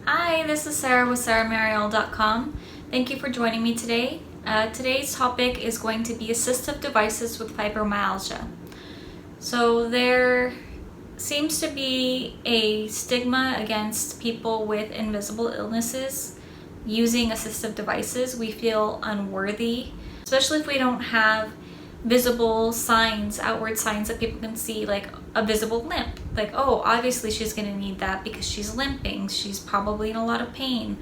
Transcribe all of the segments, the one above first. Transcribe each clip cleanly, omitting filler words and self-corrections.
Hi, this is Sarah with SarahMariel.com. Thank you for joining me today. Today's topic is going to be assistive devices with fibromyalgia. So there seems to be a stigma against people with invisible illnesses using assistive devices. We feel unworthy, especially if we don't have visible signs, outward signs that people can see, like a visible limp. Like, oh, obviously she's going to need that because she's limping. She's probably in a lot of pain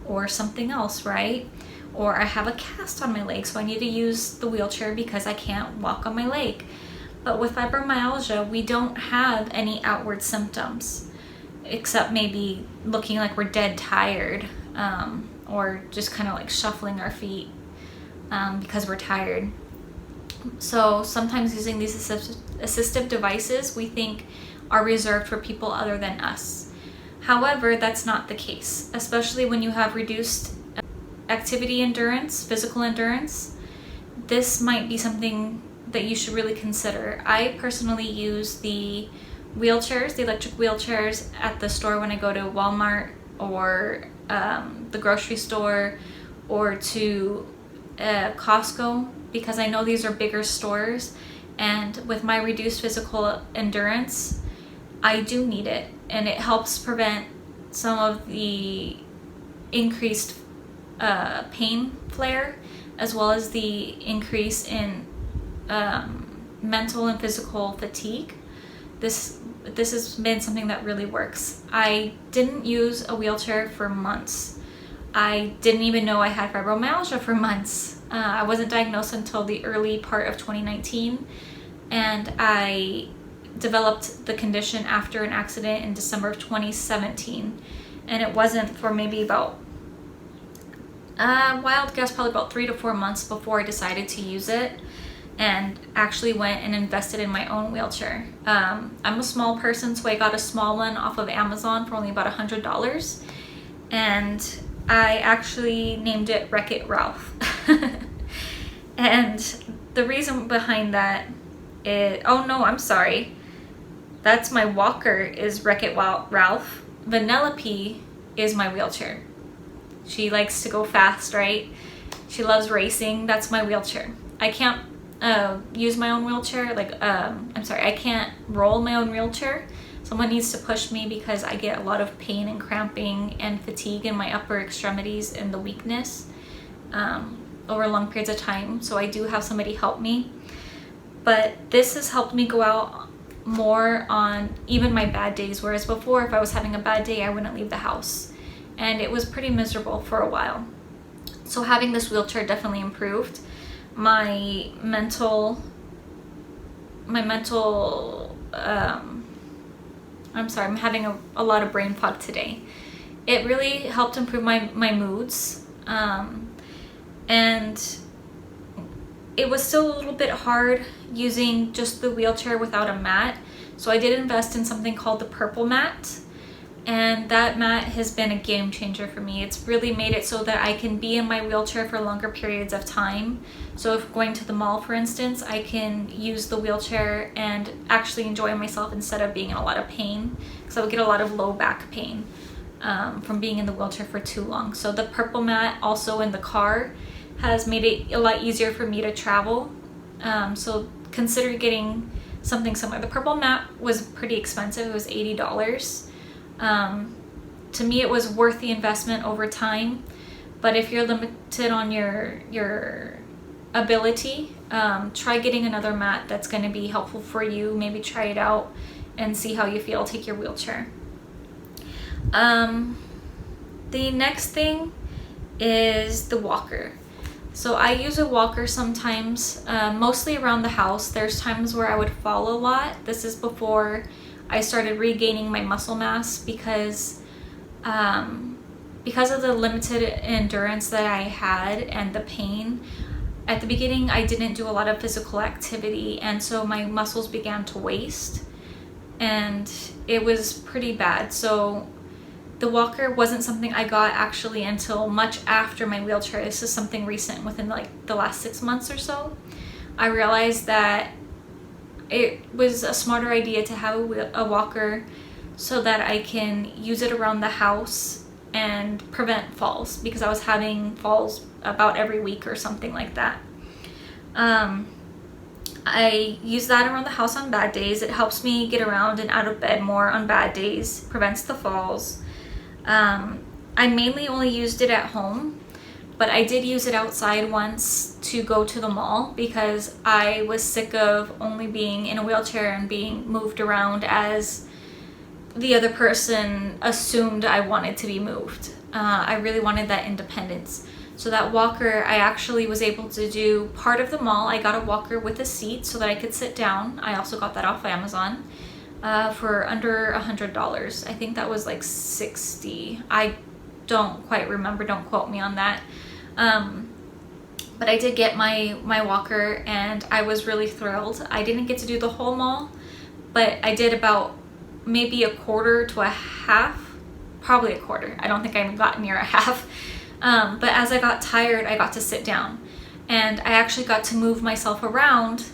or something else, right? Or I have a cast on my leg, so I need to use the wheelchair because I can't walk on my leg. But with fibromyalgia, we don't have any outward symptoms, except maybe looking like we're dead tired, or just kind of like shuffling our feet because we're tired. So sometimes using these assistive devices we think are reserved for people other than us. However, that's not the case, especially when you have reduced activity endurance, physical endurance. This might be something that you should really consider. I personally use the wheelchairs, the electric wheelchairs at the store when I go to Walmart or the grocery store or to Costco, because I know these are bigger stores, and with my reduced physical endurance, I do need it, and it helps prevent some of the increased pain flare, as well as the increase in mental and physical fatigue. This has been something that really works. I didn't use a wheelchair for months. I didn't even know I had fibromyalgia for months. I wasn't diagnosed until the early part of 2019, and I developed the condition after an accident in December of 2017, and it wasn't for maybe about, wild guess, probably about 3 to 4 months before I decided to use it and actually went and invested in my own wheelchair. I'm a small person, so I got a small one off of Amazon for only about $100, and I actually named it Wreck-It Ralph. And the reason behind that is, oh no, I'm sorry. That's my walker, is Wreck-It Ralph. Vanellope is my wheelchair. She likes to go fast, right? She loves racing. That's my wheelchair. I can't use my own wheelchair. I can't roll my own wheelchair. Someone needs to push me because I get a lot of pain and cramping and fatigue in my upper extremities and the weakness over long periods of time. So I do have somebody help me. But this has helped me go out more on even my bad days, whereas before, if I was having a bad day, I wouldn't leave the house. And it was pretty miserable for a while. So having this wheelchair definitely improved my mental I'm sorry, I'm having a lot of brain fog today. It really helped improve my moods, and it was still a little bit hard using just the wheelchair without a mat. So I did invest in something called the purple mat, and that mat has been a game changer for me. It's really made it so that I can be in my wheelchair for longer periods of time. So if going to the mall, for instance, I can use the wheelchair and actually enjoy myself instead of being in a lot of pain, because I would get a lot of low back pain from being in the wheelchair for too long. So the purple mat also in the car has made it a lot easier for me to travel. So consider getting something similar. The purple mat was pretty expensive. It was $80. To me, it was worth the investment over time, but if you're limited on your ability, try getting another mat that's going to be helpful for you. Maybe try it out and see how you feel. Take your wheelchair. The next thing is the walker. So I use a walker sometimes, mostly around the house. There's times where I would fall a lot. This is before I started regaining my muscle mass, because of the limited endurance that I had and the pain. At the beginning, I didn't do a lot of physical activity, and so my muscles began to waste, and it was pretty bad. So the walker wasn't something I got actually until much after my wheelchair. This is something recent, within like the last 6 months or so. I realized that it was a smarter idea to have a walker so that I can use it around the house and prevent falls, because I was having falls about every week or something like that. I use that around the house on bad days. It helps me get around and out of bed more on bad days, prevents the falls. I mainly only used it at home, but I did use it outside once to go to the mall because I was sick of only being in a wheelchair and being moved around as the other person assumed I wanted to be moved. I really wanted that independence. So that walker, I actually was able to do part of the mall. I got a walker with a seat so that I could sit down. I also got that off Amazon for under $100. I think that was like $60. I don't quite remember, don't quote me on that. But I did get my walker and I was really thrilled. I didn't get to do the whole mall, but I did about maybe a quarter to a half, probably a quarter. I don't think I got near a half. But as I got tired, I got to sit down and I actually got to move myself around,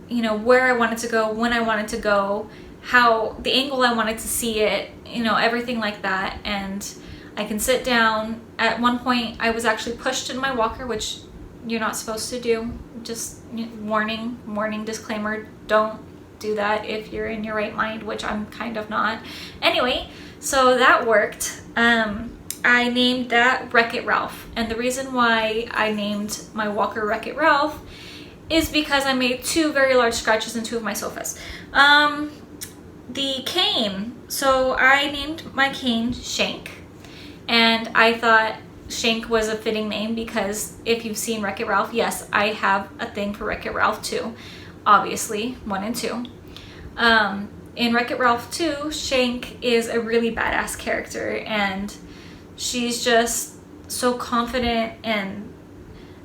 you know, where I wanted to go, when I wanted to go, how the angle I wanted to see it, you know, everything like that. And I can sit down. At one point I was actually pushed in my walker, which you're not supposed to do. Just warning, disclaimer, don't do that if you're in your right mind, which I'm kind of not. Anyway, so that worked. I named that Wreck-It Ralph, and the reason why I named my walker Wreck-It Ralph is because I made 2 very large scratches in 2 of my sofas. The cane, so I named my cane Shank, and I thought Shank was a fitting name because if you've seen Wreck-It Ralph, yes, I have a thing for Wreck-It Ralph too, obviously, 1 and 2. In Wreck-It Ralph 2, Shank is a really badass character, and she's just so confident and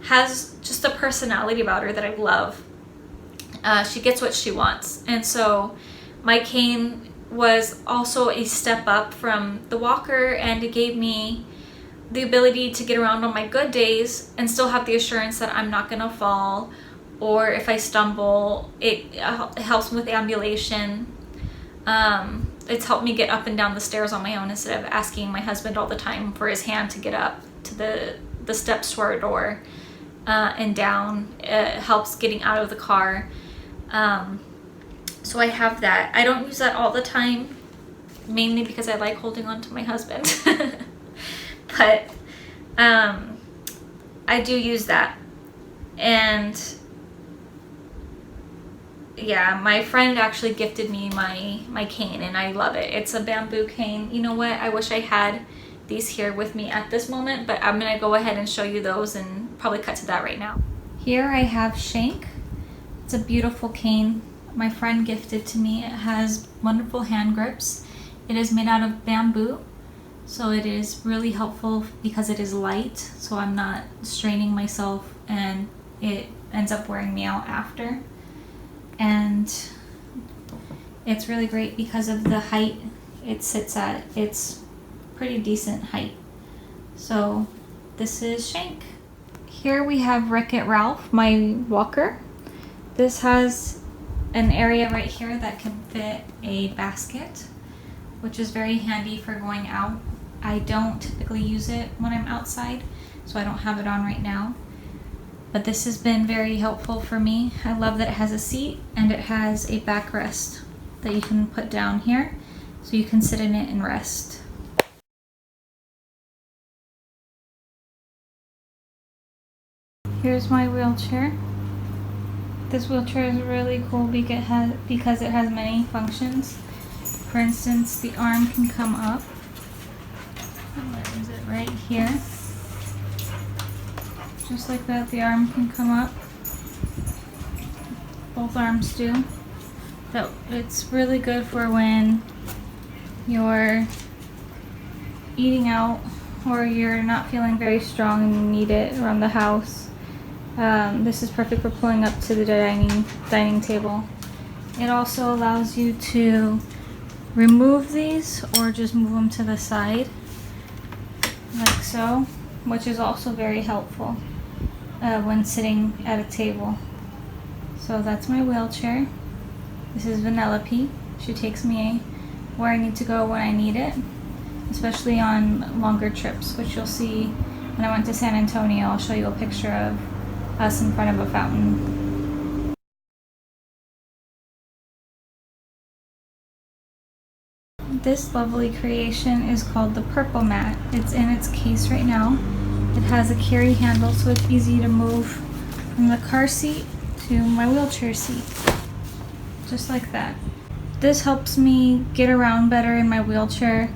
has just a personality about her that I love. She gets what she wants. And so my cane was also a step up from the walker, and it gave me the ability to get around on my good days and still have the assurance that I'm not gonna fall, or if I stumble, it helps me with ambulation. It's helped me get up and down the stairs on my own instead of asking my husband all the time for his hand to get up to the steps to our door and down. It helps getting out of the car. So I have that. I don't use that all the time, mainly because I like holding on to my husband. But I do use that. And yeah, my friend actually gifted me my cane, and I love it. It's a bamboo cane. You know what? I wish I had these here with me at this moment, but I'm gonna go ahead and show you those and probably cut to that right now. Here I have Shank. It's a beautiful cane my friend gifted to me. It has wonderful hand grips. It is made out of bamboo, so it is really helpful because it is light, so I'm not straining myself and it ends up wearing me out after. And it's really great because of the height it sits at. It's pretty decent height. So this is Shank. Here we have Wreck-It Ralph, my walker. This has an area right here that can fit a basket, which is very handy for going out. I don't typically use it when I'm outside, so I don't have it on right now. But this has been very helpful for me. I love that it has a seat and it has a backrest that you can put down here so you can sit in it and rest. Here's my wheelchair. This wheelchair is really cool because it has many functions. For instance, the arm can come up. Where is it? Right here. Just like that, the arm can come up. Both arms do. So it's really good for when you're eating out or you're not feeling very strong and you need it around the house. This is perfect for pulling up to the dining table. It also allows you to remove these or just move them to the side, like so, which is also very helpful when sitting at a table. So that's my wheelchair. This is Vanellope. She takes me where I need to go when I need it. especially on longer trips, which you'll see when I went to San Antonio. I'll show you a picture of us in front of a fountain. This lovely creation is called the Purple Mat. It's in its case right now. It has a carry handle, so it's easy to move from the car seat to my wheelchair seat, just like that. This helps me get around better in my wheelchair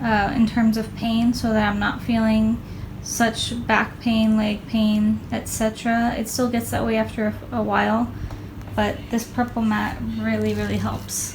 in terms of pain, so that I'm not feeling such back pain, leg pain, etc. It still gets that way after a while, but this Purple Mat really helps.